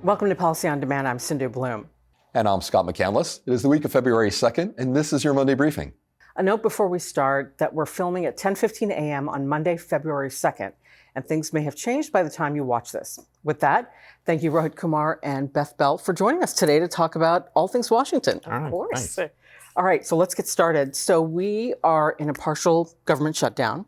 Welcome to Policy on Demand. I'm Sindhu Bloom. And I'm Scott McCandless. It is the week of February 2nd, and this is your Monday briefing. A note before we start that we're filming at 10:15 a.m. on Monday, February 2nd, and things may have changed by the time you watch this. With that, thank you, Rohit, Kumar, and Beth for joining us today to talk about all things Washington. Of course. Thanks. All right, so let's get started. So we are in a partial government shutdown.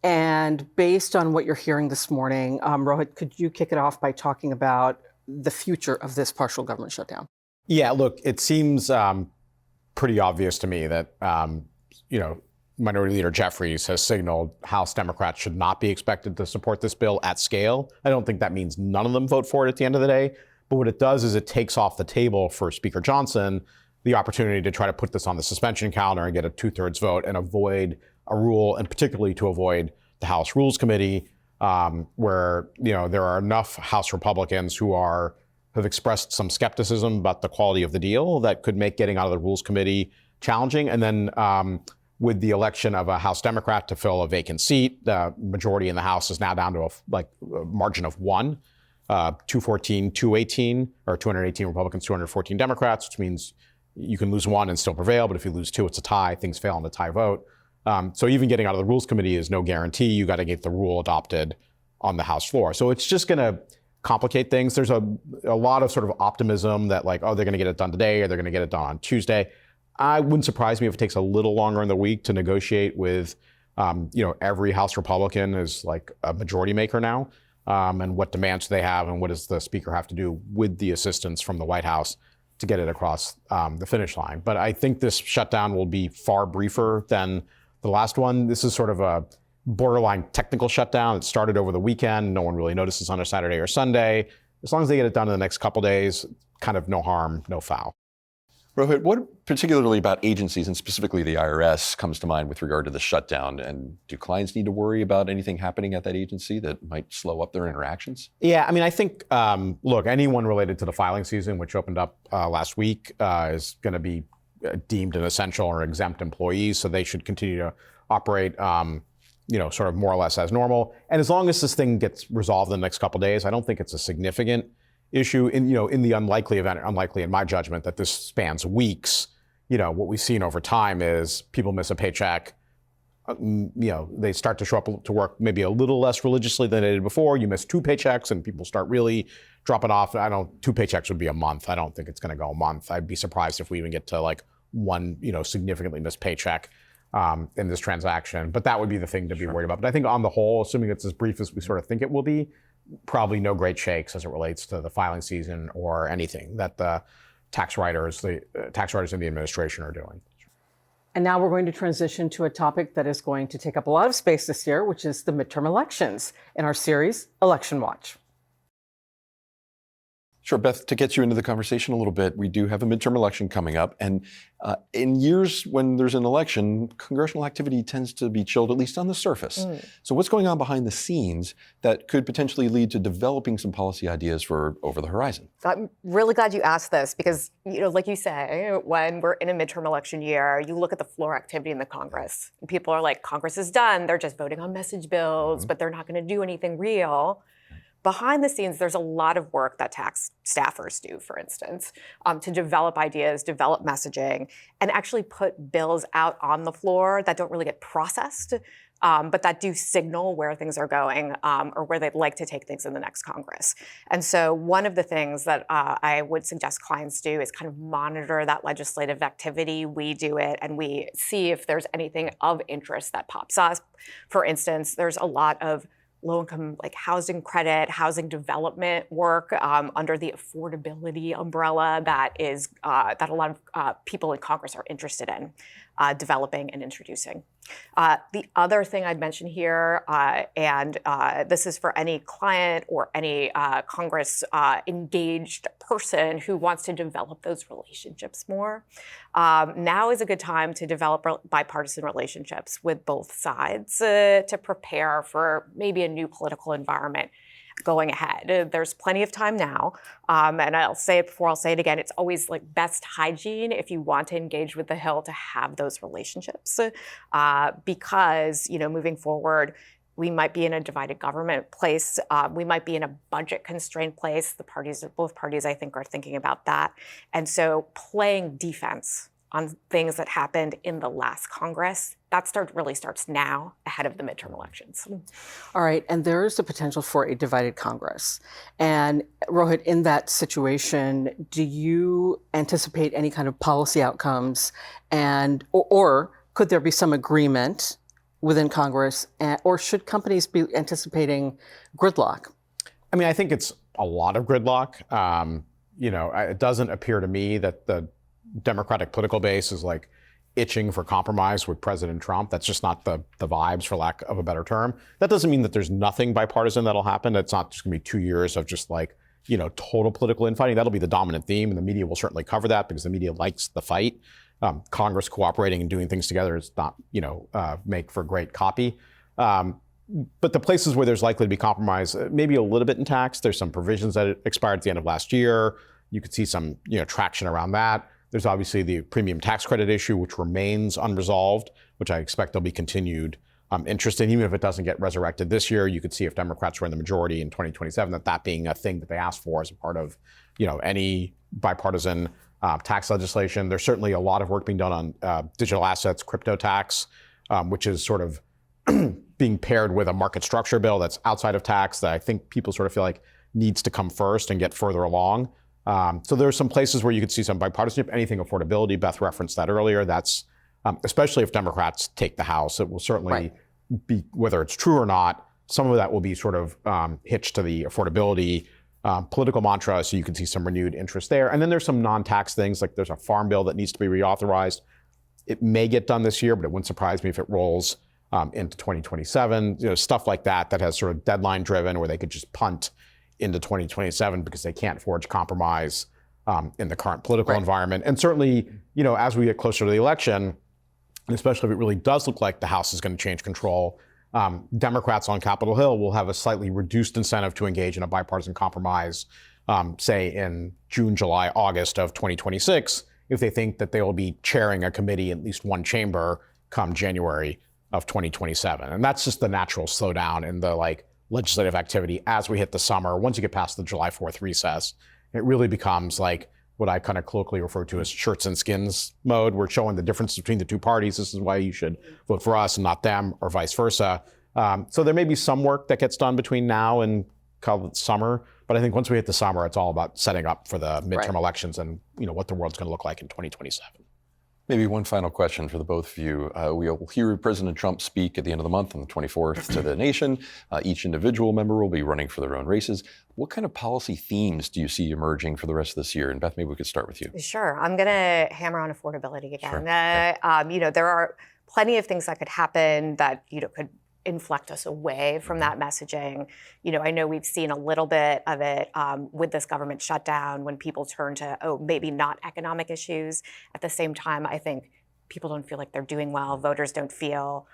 And based on what you're hearing this morning, Rohit, could you kick it off by talking about the future of this partial government shutdown? Yeah, look, it seems pretty obvious to me that, Minority Leader Jeffries has signaled House Democrats should not be expected to support this bill at scale. I don't think that means none of them vote for it at the end of the day. But what it does is it takes off the table for Speaker Johnson the opportunity to try to put this on the suspension calendar and get a 2/3 vote and avoid a rule, and particularly to avoid the House Rules Committee, where there are enough House Republicans who have expressed some skepticism about the quality of the deal that could make getting out of the Rules Committee challenging. And then with the election of a House Democrat to fill a vacant seat, the majority in the House is now down to a margin of 1, 214, 218, or 218 Republicans, 214 Democrats, which means you can lose 1 and still prevail, but if you lose 2, it's a tie. Things fail in a tie vote. So even getting out of the Rules Committee is no guarantee. You got to get the rule adopted on the House floor. So it's just going to complicate things. There's a lot of sort of optimism that they're going to get it done today or they're going to get it done on Tuesday. I wouldn't surprise me if it takes a little longer in the week to negotiate with, every House Republican is like a majority maker now, and what demands they have and what does the Speaker have to do with the assistance from the White House to get it across the finish line. But I think this shutdown will be far briefer than the last one. This is sort of a borderline technical shutdown. It started over the weekend. No one really notices on a Saturday or Sunday. As long as they get it done in the next couple days, kind of no harm, no foul. Rohit, what particularly about agencies and specifically the IRS comes to mind with regard to the shutdown? And do clients need to worry about anything happening at that agency that might slow up their interactions? Yeah, I mean, I think, look, anyone related to the filing season, which opened up last week, is going to be deemed an essential or exempt employees. So they should continue to operate, sort of more or less as normal. And as long as this thing gets resolved in the next couple of days, I don't think it's a significant issue. In the unlikely in my judgment, that this spans weeks, what we've seen over time is people miss a paycheck. They start to show up to work maybe a little less religiously than they did before. You miss 2 paychecks and people start really dropping off. 2 paychecks would be a month. I don't think it's going to go a month. I'd be surprised if we even get to one, significantly missed paycheck in this transaction. But that would be the thing to be worried about. But I think on the whole, assuming it's as brief as we sort of think it will be, probably no great shakes as it relates to the filing season or anything that the tax writers in the administration are doing. And now we're going to transition to a topic that is going to take up a lot of space this year, which is the midterm elections in our series, Election Watch. Sure, Beth, to get you into the conversation a little bit, we do have a midterm election coming up. And in years when there's an election, congressional activity tends to be chilled, at least on the surface. So what's going on behind the scenes that could potentially lead to developing some policy ideas for over the horizon? I'm really glad you asked this because, like you say, when we're in a midterm election year, you look at the floor activity in the Congress. And people are like, Congress is done. They're just voting on message bills, but they're not going to do anything real. Behind the scenes, there's a lot of work that tax staffers do, for instance, to develop ideas, develop messaging, and actually put bills out on the floor that don't really get processed, but that do signal where things are going or where they'd like to take things in the next Congress. And so one of the things that I would suggest clients do is kind of monitor that legislative activity. We do it, and we see if there's anything of interest that pops up. For instance, there's a lot of low-income housing credit, housing development work under the affordability umbrella that a lot of people in Congress are interested in developing and introducing. The other thing I'd mention here, and this is for any client or any Congress engaged person who wants to develop those relationships more, now is a good time to develop bipartisan relationships with both sides to prepare for maybe a new political environment. going ahead. There's plenty of time now. And I'll say it before, I'll say it again. It's always like best hygiene if you want to engage with the Hill to have those relationships because, moving forward, we might be in a divided government place. We might be in a budget constrained place. Both parties, I think, are thinking about that. And so playing defense on things that happened in the last Congress, that really starts now ahead of the midterm elections. All right, and there is the potential for a divided Congress. And Rohit, in that situation, do you anticipate any kind of policy outcomes, or could there be some agreement within Congress, or should companies be anticipating gridlock? I mean, I think it's a lot of gridlock. It doesn't appear to me that the Democratic political base is like itching for compromise with President Trump. That's just not the vibes, for lack of a better term. That doesn't mean that there's nothing bipartisan that'll happen. It's not just gonna be 2 years of just like, total political infighting. That'll be the dominant theme, and the media will certainly cover that because the media likes the fight. Congress cooperating and doing things together is not, make for great copy. But the places where there's likely to be compromise, maybe a little bit in tax. There's some provisions that expired at the end of last year. You could see some, traction around that. There's obviously the premium tax credit issue, which remains unresolved, which I expect there'll be continued interest in. Even if it doesn't get resurrected this year, you could see if Democrats were in the majority in 2027, that being a thing that they asked for as a part of, any bipartisan tax legislation. There's certainly a lot of work being done on digital assets, crypto tax, which is sort of being paired with a market structure bill that's outside of tax that I think people sort of feel like needs to come first and get further along. So there's some places where you could see some bipartisanship, anything affordability. Beth referenced that earlier. That's especially if Democrats take the House, it will certainly be, whether it's true or not, some of that will be sort of hitched to the affordability political mantra. So you can see some renewed interest there. And then there's some non-tax things, like there's a farm bill that needs to be reauthorized. It may get done this year, but it wouldn't surprise me if it rolls into 2027. Stuff like that has sort of deadline driven, where they could just punt into 2027 because they can't forge compromise in the current political environment. And certainly, as we get closer to the election, and especially if it really does look like the House is going to change control, Democrats on Capitol Hill will have a slightly reduced incentive to engage in a bipartisan compromise, say in June, July, August of 2026, if they think that they will be chairing a committee in at least one chamber come January of 2027. And that's just the natural slowdown in the legislative activity as we hit the summer. Once you get past the July 4th recess, it really becomes like what I kind of colloquially refer to as shirts and skins mode. We're showing the difference between the two parties. This is why you should vote for us and not them, or vice versa. So there may be some work that gets done between now and summer, but I think once we hit the summer, it's all about setting up for the midterm elections and what the world's going to look like in 2027. Maybe one final question for the both of you. We'll hear President Trump speak at the end of the month on the 24th to the nation. Each individual member will be running for their own races. What kind of policy themes do you see emerging for the rest of this year? And Beth, maybe we could start with you. Sure. I'm going to hammer on affordability again. Sure. There are plenty of things that could happen that could inflect us away from that messaging. I know we've seen a little bit of it with this government shutdown when people turn to, maybe not economic issues. At the same time, I think people don't feel like they're doing well. Voters don't feel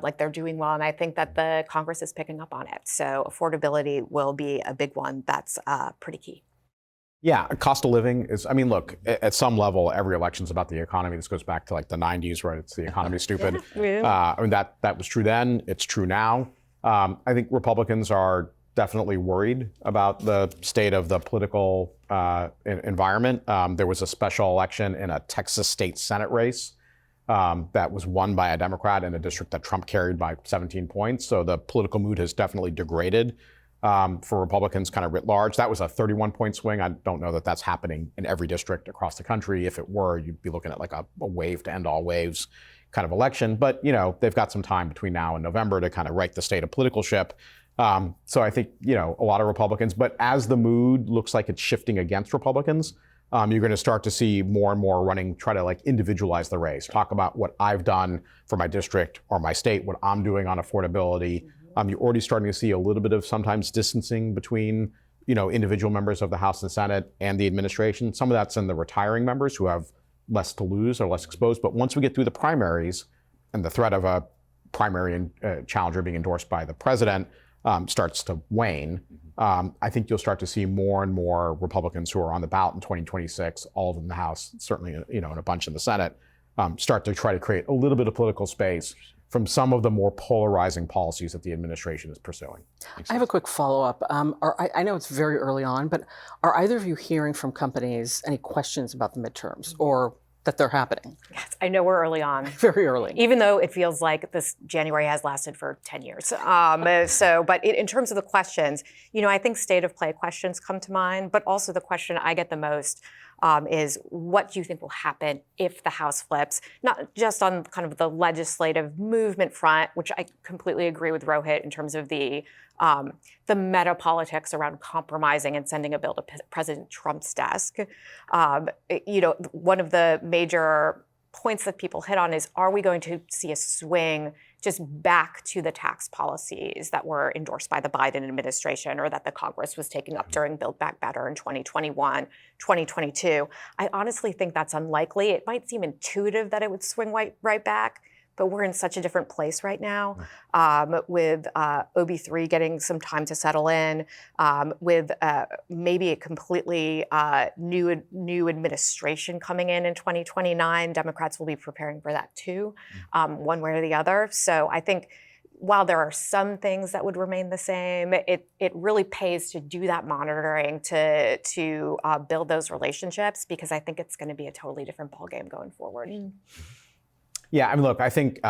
like they're doing well. And I think that the Congress is picking up on it. So affordability will be a big one that's pretty key. Yeah, cost of living is, look, at some level, every election's about the economy. This goes back to the 90s, right? It's the economy's stupid. That was true then, it's true now. I think Republicans are definitely worried about the state of the political environment. There was a special election in a Texas state Senate race that was won by a Democrat in a district that Trump carried by 17 points. So the political mood has definitely degraded for Republicans kind of writ large. That was a 31-point swing. I don't know that that's happening in every district across the country. If it were, you'd be looking at a wave to end all waves kind of election. But, they've got some time between now and November to kind of right the state of political ship. So I think, a lot of Republicans, but as the mood looks like it's shifting against Republicans, you're going to start to see more and more try to individualize the race, talk about what I've done for my district or my state, what I'm doing on affordability. You're already starting to see a little bit of sometimes distancing between, individual members of the House and Senate and the administration. Some of that's in the retiring members who have less to lose or less exposed. But once we get through the primaries and the threat of a primary challenger being endorsed by the president, starts to wane, I think you'll start to see more and more Republicans who are on the ballot in 2026, all of them in the House, certainly and a bunch in the Senate, start to try to create a little bit of political space from some of the more polarizing policies that the administration is pursuing. I have a quick follow-up. I know it's very early on, but are either of you hearing from companies any questions about the midterms or that they're happening? Yes, I know we're early on. Very early. Even though it feels like this January has lasted for 10 years. But in terms of the questions, I think state of play questions come to mind, but also the question I get the most is what do you think will happen if the House flips? Not just on kind of the legislative movement front, which I completely agree with Rohit in terms of the meta politics around compromising and sending a bill to President Trump's desk. One of the major points that people hit on is, are we going to see a swing just back to the tax policies that were endorsed by the Biden administration or that the Congress was taking up during Build Back Better in 2021, 2022? I honestly think that's unlikely. It might seem intuitive that it would swing right back, but we're in such a different place right now with OB3 getting some time to settle in, with maybe a completely new administration coming in 2029. Democrats will be preparing for that too, one way or the other. So I think while there are some things that would remain the same, it really pays to do that monitoring to build those relationships, because I think it's going to be a totally different ballgame going forward. Yeah, I mean, look, I think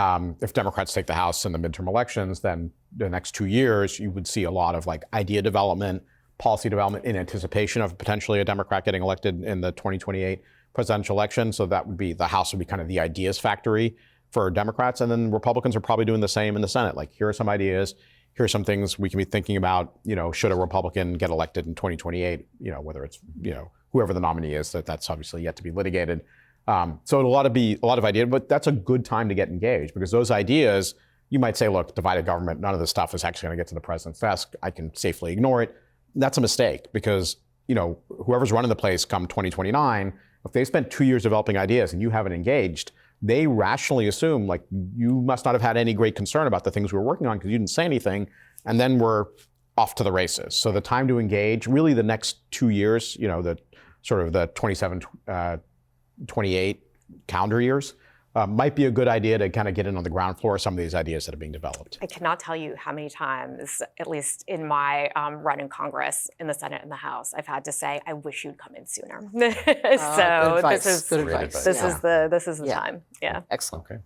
if Democrats take the House in the midterm elections, then the next 2 years, you would see a lot of idea development, policy development in anticipation of potentially a Democrat getting elected in the 2028 presidential election. So that would be, the House would be kind of the ideas factory for Democrats. And then Republicans are probably doing the same in the Senate. Here are some ideas. Here are some things we can be thinking about, should a Republican get elected in 2028, whether it's, whoever the nominee is, that's obviously yet to be litigated. So it'll be a lot of ideas, but that's a good time to get engaged, because those ideas, you might say, look, divided government, none of this stuff is actually going to get to the president's desk. I can safely ignore it. That's a mistake, because whoever's running the place come 2029, if they spent 2 years developing ideas and you haven't engaged, they rationally assume you must not have had any great concern about the things we were working on because you didn't say anything, and then we're off to the races. So the time to engage, really the next 2 years, the sort of the 27, 28 calendar years, might be a good idea to kind of get in on the ground floor of some of these ideas that are being developed. I cannot tell you how many times, at least in my run in Congress, in the Senate and the House, I've had to say, I wish you'd come in sooner. Good advice. Good advice. This is the time. Yeah. Excellent. Okay.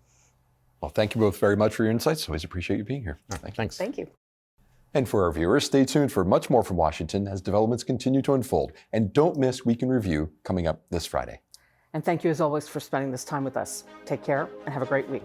Well, thank you both very much for your insights. Always appreciate you being here. Thanks. Thank you. And for our viewers, stay tuned for much more from Washington as developments continue to unfold. And don't miss Week in Review coming up this Friday. And thank you, as always, for spending this time with us. Take care and have a great week.